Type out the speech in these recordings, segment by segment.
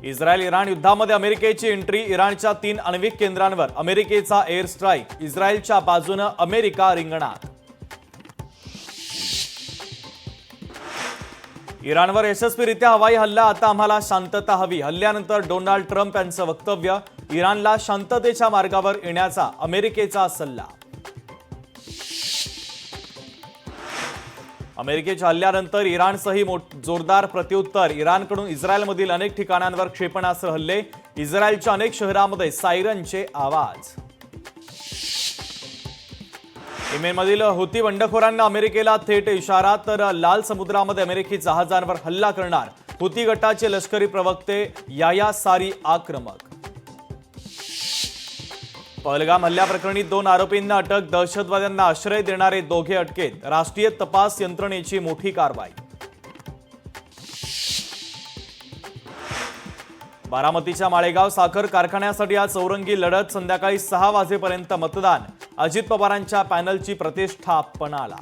Israel Iran युद्धामध्ये अमेरिकेची entry, इराणच्या 3 आण्विक केंद्रांवर अमेरिकेचा एअर स्ट्राईक, इस्रायलच्या बाजूने अमेरिका रिंगणात। इराणवर यशस्वीरित्या हवाई हल्ला, आता आम्हाला शांतता हवी। हल्ल्यानंतर डोनाल्ड ट्रम्प यांचं वक्तव्य, इराणला शांततेच्या मार्गावर येण्याचा अमेरिकेचा सल्ला। अमेरिकेच्या हल्ल्यानंतर इराणसही जोरदार प्रत्युत्तर, इराणकडून इस्रायलमधील अनेक ठिकाणांवर क्षेपणास्त्र हल्ले, इस्रायलच्या अनेक शहरांमध्ये सायरनचे आवाज। येमेनमधील हुती बंडखोरांना अमेरिकेला थेट इशारा, तर लाल समुद्रामध्ये अमेरिकी जहाजांवर हल्ला करणार, हुती गटाचे लष्करी प्रवक्ते याया सारी आक्रमक। पहलगाम हल्ल्याप्रकरणी 2 आरोपींना अटक, दहशतवाद्यांना आश्रय देणारे दोघे अटकेत, राष्ट्रीय तपास यंत्रणेची मोठी कारवाई। बारामतीच्या माळेगाव साखर कारखान्यासाठी आज चौरंगी लढत, संध्याकाळी 6 वाजेपर्यंत मतदान, अजित पवारांच्या पॅनलची प्रतिष्ठा पणाला।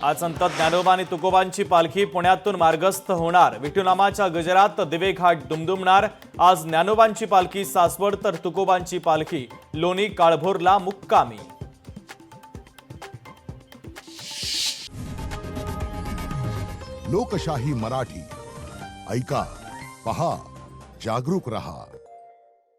आज संत ज्ञानोबा आणि तुकोबांची पालखी पुण्यातून मार्गस्थ होणार, विठुनामाच्या गजरात दिवेघाट दुमदुमणार। आज ज्ञानोबांची पालखी सासवड, तर तुकोबांची पालखी लोणी काळभोरला मुक्कामी। लोकशाही मराठी, ऐका, पहा, जागरूक रहा।